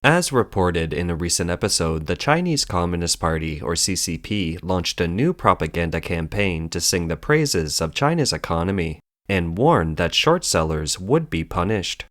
As reported in a recent episode, the Chinese Communist Party, or CCP, launched a new propaganda campaign to sing the praises of China's economy and warned that short sellers would be punished.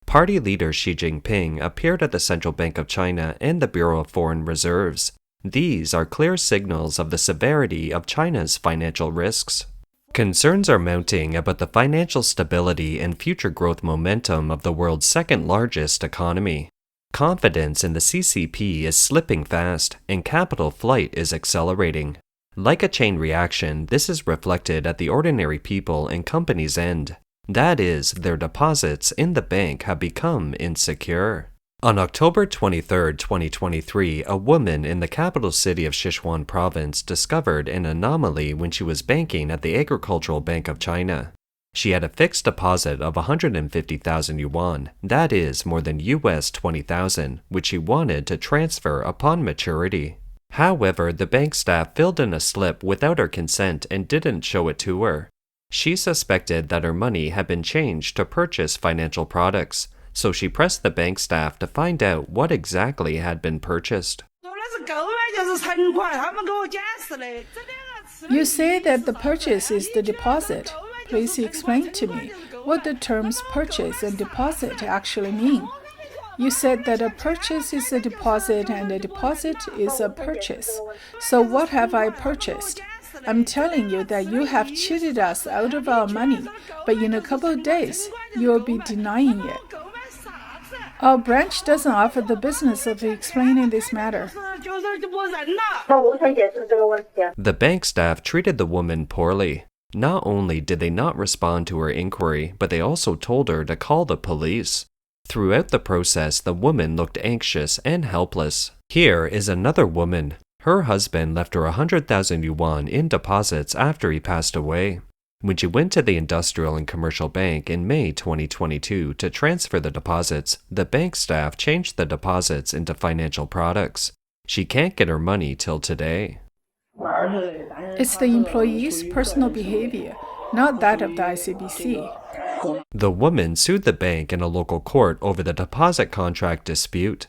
Party leader Xi Jinping appeared at the Central Bank of China and the Bureau of Foreign Reserves. These are clear signals of the severity of China's financial risks. Concerns are mounting about the financial stability and future growth momentum of the world's second-largest economy. Confidence in the CCP is slipping fast, and capital flight is accelerating. Like a chain reaction, this is reflected at the ordinary people and companies' end. That is, their deposits in the bank have become insecure. On October 23, 2023, a woman in the capital city of Sichuan province discovered an anomaly when she was banking at the Agricultural Bank of China. She had a fixed deposit of 150,000 yuan, that is, more than US 20,000, which she wanted to transfer upon maturity. However, the bank staff filled in a slip without her consent and didn't show it to her. She suspected that her money had been changed to purchase financial products, so she pressed the bank staff to find out what exactly had been purchased. You say that the purchase is the deposit. Please explain to me what the terms purchase and deposit actually mean. You said that a purchase is a deposit and a deposit is a purchase. So what have I purchased? I'm telling you that you have cheated us out of our money, but in a couple of days, you will be denying it. Our branch doesn't offer the business of explaining this matter. The bank staff treated the woman poorly. Not only did they not respond to her inquiry, but they also told her to call the police. Throughout the process, the woman looked anxious and helpless. Here is another woman. Her husband left her 100,000 yuan in deposits after he passed away. When she went to the Industrial and Commercial Bank in May 2022 to transfer the deposits, the bank staff changed the deposits into financial products. She can't get her money till today. It's the employee's personal behavior, not that of the ICBC. The woman sued the bank in a local court over the deposit contract dispute.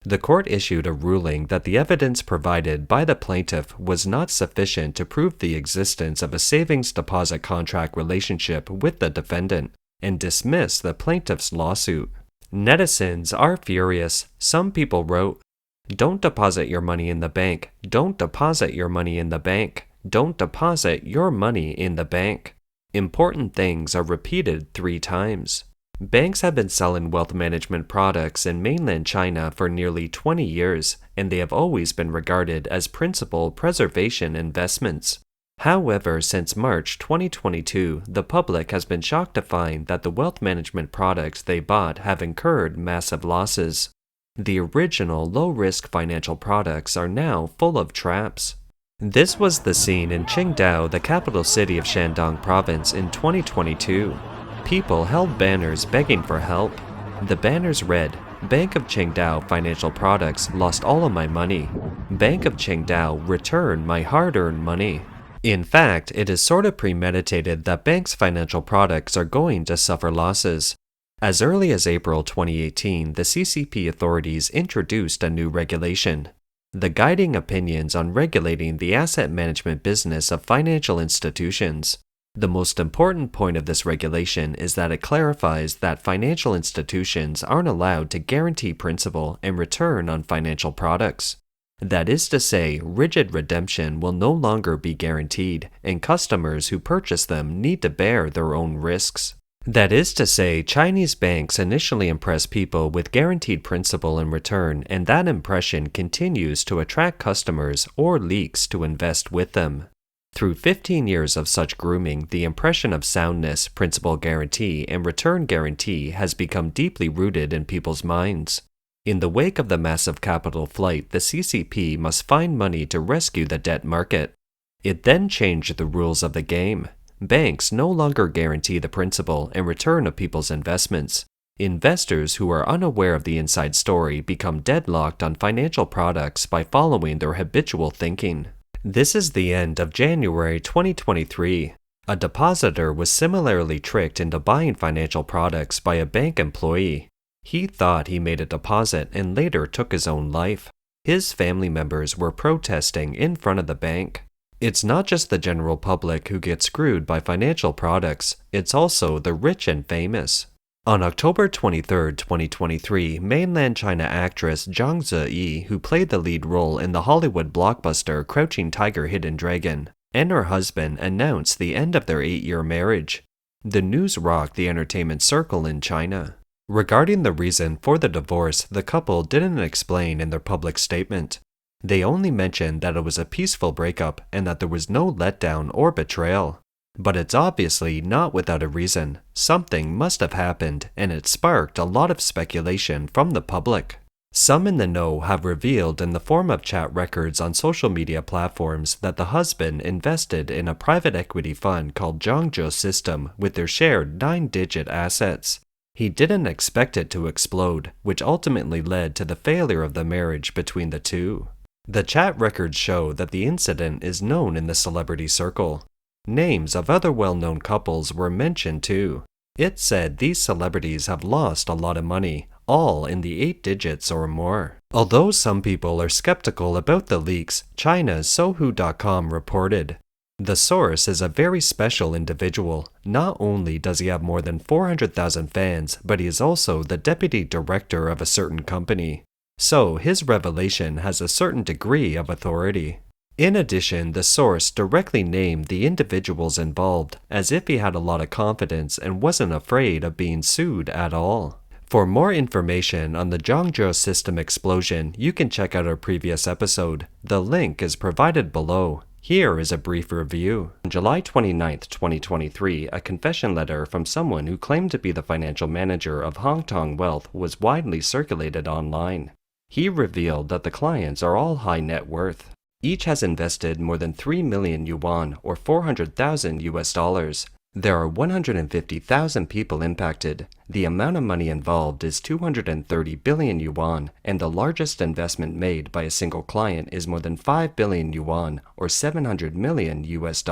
The court issued a ruling that the evidence provided by the plaintiff was not sufficient to prove the existence of a savings deposit contract relationship with the defendant and dismissed the plaintiff's lawsuit. Netizens are furious. Some people wrote, "Don't deposit your money in the bank. Don't deposit your money in the bank. Don't deposit your money in the bank." Important things are repeated 3 times. Banks have been selling wealth management products in mainland China for nearly 20 years, and they have always been regarded as principal preservation investments. However, since March 2022, the public has been shocked to find that the wealth management products they bought have incurred massive losses. The original low-risk financial products are now full of traps. This was the scene in Qingdao, the capital city of Shandong province, in 2022. People held banners begging for help. The banners read, "Bank of Qingdao Financial Products lost all of my money. Bank of Qingdao, return my hard-earned money." In fact, it is sort of premeditated that banks' financial products are going to suffer losses. As early as April 2018, the CCP authorities introduced a new regulation. The guiding opinions on regulating the asset management business of financial institutions. The most important point of this regulation is that it clarifies that financial institutions aren't allowed to guarantee principal and return on financial products. That is to say, rigid redemption will no longer be guaranteed, and customers who purchase them need to bear their own risks. That is to say, Chinese banks initially impress people with guaranteed principal in return, and that impression continues to attract customers or leaks to invest with them. Through 15 years of such grooming, the impression of soundness, principal guarantee, and return guarantee has become deeply rooted in people's minds. In the wake of the massive capital flight, the CCP must find money to rescue the debt market. It then changed the rules of the game. Banks no longer guarantee the principal and return of people's investments. Investors who are unaware of the inside story become deadlocked on financial products by following their habitual thinking. This is the end of January 2023. A depositor was similarly tricked into buying financial products by a bank employee. He thought he made a deposit and later took his own life. His family members were protesting in front of the bank. It's not just the general public who gets screwed by financial products, it's also the rich and famous. On October 23, 2023, mainland China actress Zhang Ziyi, who played the lead role in the Hollywood blockbuster Crouching Tiger, Hidden Dragon, and her husband announced the end of their 8-year marriage. The news rocked the entertainment circle in China. Regarding the reason for the divorce, the couple didn't explain in their public statement. They only mentioned that it was a peaceful breakup and that there was no letdown or betrayal. But it's obviously not without a reason. Something must have happened, and it sparked a lot of speculation from the public. Some in the know have revealed in the form of chat records on social media platforms that the husband invested in a private equity fund called Zhangzhou System with their shared 9-digit assets. He didn't expect it to explode, which ultimately led to the failure of the marriage between the two. The chat records show that the incident is known in the celebrity circle. Names of other well-known couples were mentioned too. It said these celebrities have lost a lot of money, all in the 8 digits or more. Although some people are skeptical about the leaks, China's Sohu.com reported, "The source is a very special individual. Not only does he have more than 400,000 fans, but he is also the deputy director of a certain company. So his revelation has a certain degree of authority." In addition, the source directly named the individuals involved as if he had a lot of confidence and wasn't afraid of being sued at all. For more information on the Zhangzhou System explosion, you can check out our previous episode. The link is provided below. Here is a brief review. On July 29, 2023, a confession letter from someone who claimed to be the financial manager of Hong Kong Wealth was widely circulated online. He revealed that the clients are all high net worth. Each has invested more than 3 million yuan or $400,000 US. There are 150,000 people impacted. The amount of money involved is 230 billion yuan, and the largest investment made by a single client is more than 5 billion yuan or $700 million US.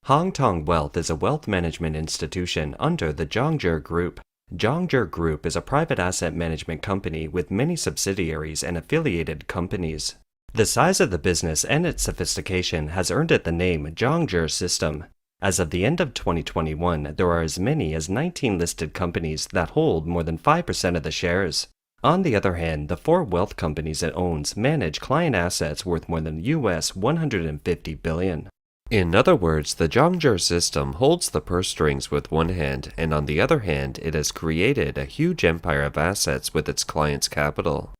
Hong Kong Wealth is a wealth management institution under the Zhangzhou Group. Zhangzhou Group is a private asset management company with many subsidiaries and affiliated companies. The size of the business and its sophistication has earned it the name Zhangzhou System. As of the end of 2021, there are as many as 19 listed companies that hold more than 5% of the shares. On the other hand, the 4 wealth companies it owns manage client assets worth more than US 150 billion. In other words, the Zhangzhou System holds the purse strings with one hand, and on the other hand, it has created a huge empire of assets with its clients' capital.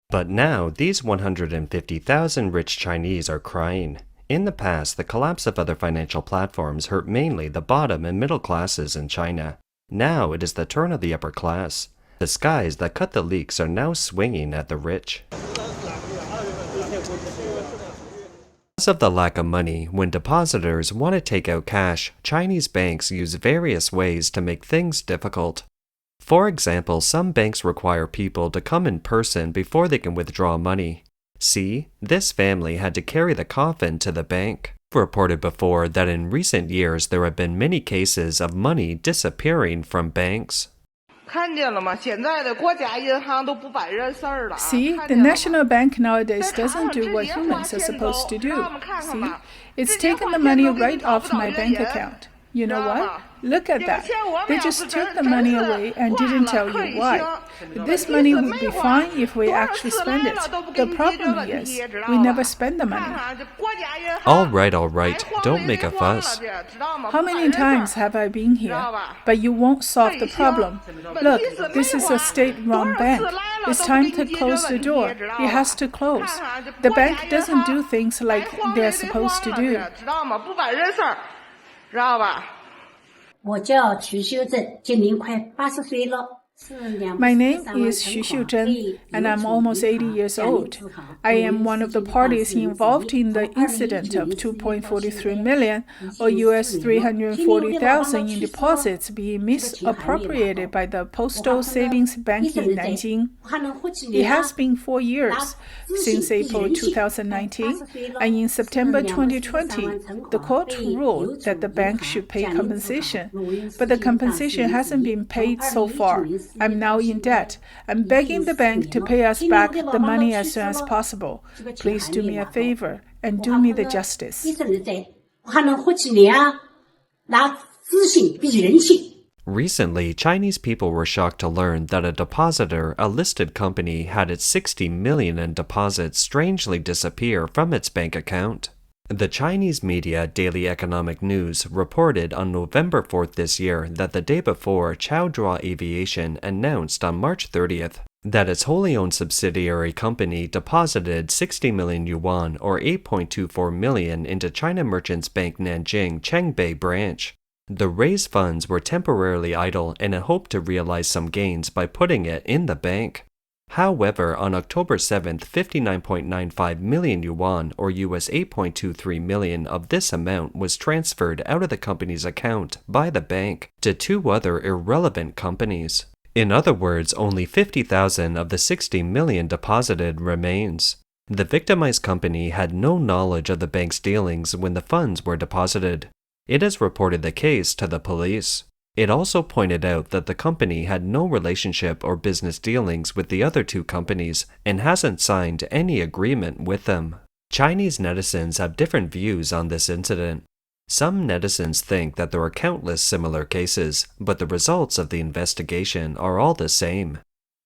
But now, these 150,000 rich Chinese are crying. In the past, the collapse of other financial platforms hurt mainly the bottom and middle classes in China. Now it is the turn of the upper class. The skies that cut the leaks are now swinging at the rich. Because of the lack of money, when depositors want to take out cash, Chinese banks use various ways to make things difficult. For example, some banks require people to come in person before they can withdraw money. See, this family had to carry the coffin to the bank. Reported before that in recent years there have been many cases of money disappearing from banks. See, the national bank nowadays doesn't do what humans are supposed to do. See, it's taken the money right off my bank account. You know what? Look at that. They just took the money away and didn't tell you why. This money would be fine if we actually spend it. The problem is, we never spend the money. All right, don't make a fuss. How many times have I been here? But you won't solve the problem. Look, this is a state-run bank. It's time to close the door. It has to close. The bank doesn't do things like they're supposed to do. 知道吧？我叫徐秀珍，今年快80岁了。 My name is Xu Zhen, and I'm almost 80 years old. I am one of the parties involved in the incident of 2.43 million, or US 340,000 in deposits being misappropriated by the Postal Savings Bank in Nanjing. It has been 4 years, since April 2019, and in September 2020, the court ruled that the bank should pay compensation, but the compensation hasn't been paid so far. I'm now in debt. I'm begging the bank to pay us back the money as soon as possible. Please do me a favor and do me the justice. Recently, Chinese people were shocked to learn that a depositor, a listed company, had its 60 million in deposits strangely disappear from its bank account. The Chinese media Daily Economic News reported on November 4th this year that the day before, Chowdhuo Aviation announced on March 30th that its wholly owned subsidiary company deposited 60 million yuan or 8.24 million into China Merchants Bank Nanjing Chengbei branch. The raised funds were temporarily idle and it hoped to realize some gains by putting it in the bank. However, on October 7th, 59.95 million yuan or US 8.23 million of this amount was transferred out of the company's account by the bank to two other irrelevant companies. In other words, only 50,000 of the 60 million deposited remains. The victimized company had no knowledge of the bank's dealings when the funds were deposited. It has reported the case to the police. It also pointed out that the company had no relationship or business dealings with the other two companies and hasn't signed any agreement with them. Chinese netizens have different views on this incident. Some netizens think that there are countless similar cases, but the results of the investigation are all the same.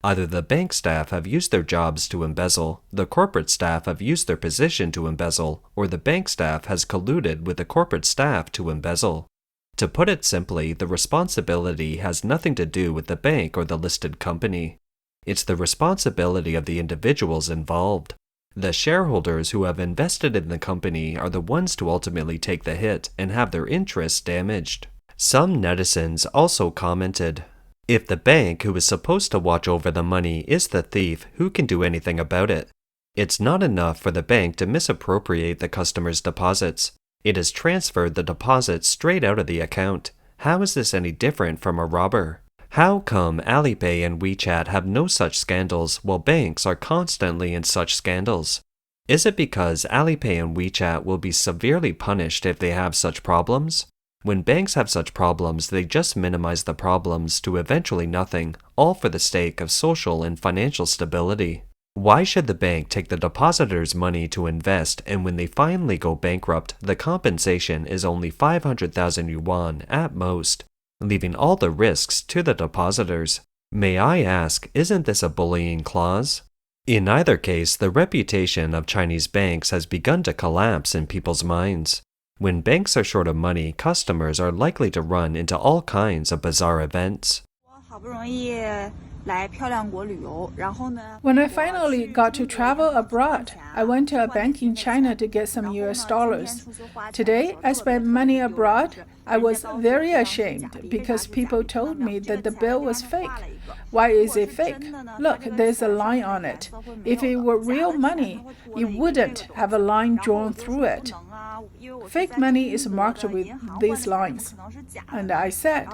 Either the bank staff have used their jobs to embezzle, the corporate staff have used their position to embezzle, or the bank staff has colluded with the corporate staff to embezzle. To put it simply, the responsibility has nothing to do with the bank or the listed company. It's the responsibility of the individuals involved. The shareholders who have invested in the company are the ones to ultimately take the hit and have their interests damaged. Some netizens also commented, "If the bank who is supposed to watch over the money is the thief, who can do anything about it? It's not enough for the bank to misappropriate the customer's deposits. It has transferred the deposits straight out of the account. How is this any different from a robber? How come Alipay and WeChat have no such scandals while banks are constantly in such scandals? Is it because Alipay and WeChat will be severely punished if they have such problems? When banks have such problems, they just minimize the problems to eventually nothing, all for the sake of social and financial stability. Why should the bank take the depositors' money to invest, and when they finally go bankrupt, the compensation is only 500,000 yuan at most, leaving all the risks to the depositors? May I ask, isn't this a bullying clause? In either case, the reputation of Chinese banks has begun to collapse in people's minds. When banks are short of money, customers are likely to run into all kinds of bizarre events. When I finally got to travel abroad, I went to a bank in China to get some US dollars. Today, I spent money abroad. I was very ashamed because people told me that the bill was fake. Why is it fake? Look, there's a line on it. If it were real money, it wouldn't have a line drawn through it. Fake money is marked with these lines. And I said,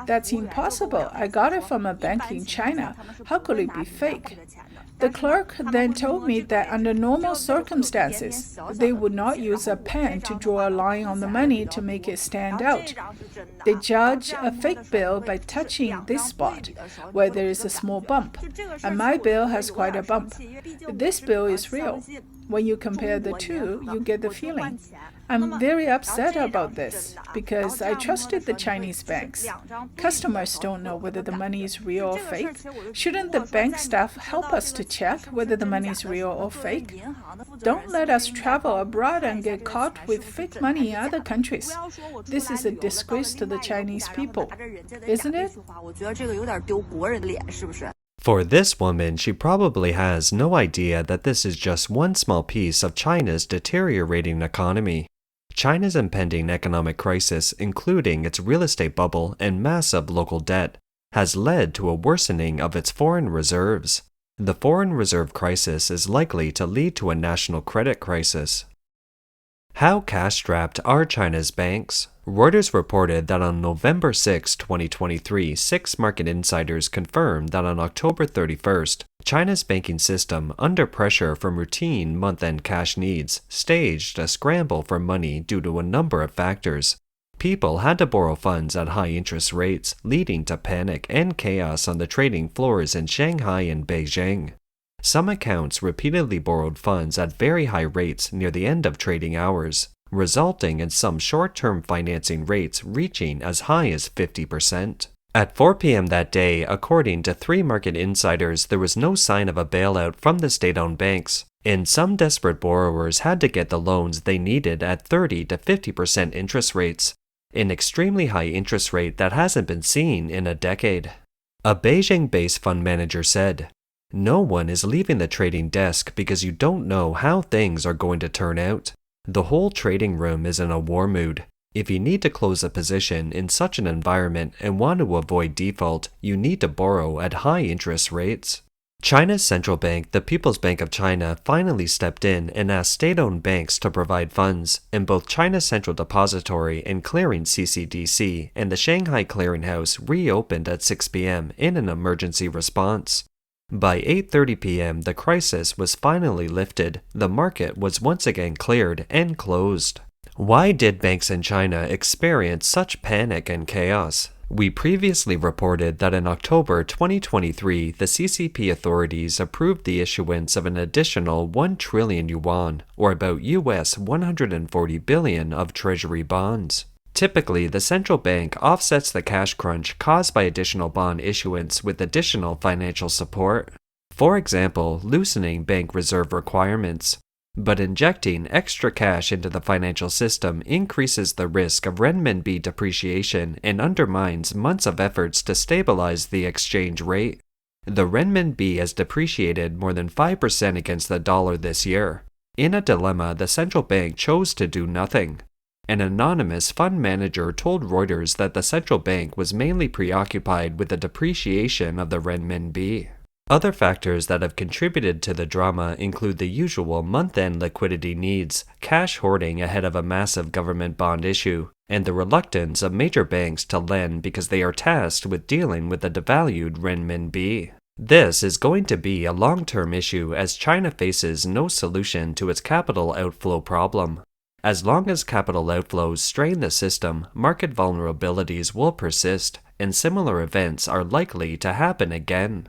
that's impossible. I got it from a bank in China. How could it be fake? The clerk then told me that under normal circumstances, they would not use a pen to draw a line on the money to make it stand out. They judge a fake bill by touching this spot, where there is a small bump, and my bill has quite a bump. This bill is real. When you compare the two, you get the feeling. I'm very upset about this because I trusted the Chinese banks. Customers don't know whether the money is real or fake. Shouldn't the bank staff help us to check whether the money is real or fake? Don't let us travel abroad and get caught with fake money in other countries. This is a disgrace to the Chinese people, isn't it? For this woman, she probably has no idea that this is just one small piece of China's deteriorating economy. China's impending economic crisis, including its real estate bubble and massive local debt, has led to a worsening of its foreign reserves. The foreign reserve crisis is likely to lead to a national credit crisis. How cash-strapped are China's banks? Reuters reported that on November 6, 2023, 6 market insiders confirmed that on October 31st, China's banking system, under pressure from routine month-end cash needs, staged a scramble for money due to a number of factors. People had to borrow funds at high interest rates, leading to panic and chaos on the trading floors in Shanghai and Beijing. Some accounts repeatedly borrowed funds at very high rates near the end of trading hours, resulting in some short-term financing rates reaching as high as 50%. At 4 p.m. that day, according to 3 market insiders, there was no sign of a bailout from the state-owned banks, and some desperate borrowers had to get the loans they needed at 30 to 50% interest rates, an extremely high interest rate that hasn't been seen in a decade. A Beijing-based fund manager said, "No one is leaving the trading desk because you don't know how things are going to turn out. The whole trading room is in a war mood. If you need to close a position in such an environment and want to avoid default, you need to borrow at high interest rates." China's central bank, the People's Bank of China, finally stepped in and asked state-owned banks to provide funds, and both China's Central Depository and Clearing CCDC and the Shanghai Clearinghouse reopened at 6 p.m. in an emergency response. By 8:30 p.m., the crisis was finally lifted, the market was once again cleared and closed. Why did banks in China experience such panic and chaos? We previously reported that in October 2023, the CCP authorities approved the issuance of an additional 1 trillion yuan, or about US 140 billion of treasury bonds. Typically, the central bank offsets the cash crunch caused by additional bond issuance with additional financial support. For example, loosening bank reserve requirements. But injecting extra cash into the financial system increases the risk of renminbi depreciation and undermines months of efforts to stabilize the exchange rate. The renminbi has depreciated more than 5% against the dollar this year. In a dilemma, the central bank chose to do nothing. An anonymous fund manager told Reuters that the central bank was mainly preoccupied with the depreciation of the renminbi. Other factors that have contributed to the drama include the usual month-end liquidity needs, cash hoarding ahead of a massive government bond issue, and the reluctance of major banks to lend because they are tasked with dealing with the devalued renminbi. This is going to be a long-term issue as China faces no solution to its capital outflow problem. As long as capital outflows strain the system, market vulnerabilities will persist, and similar events are likely to happen again.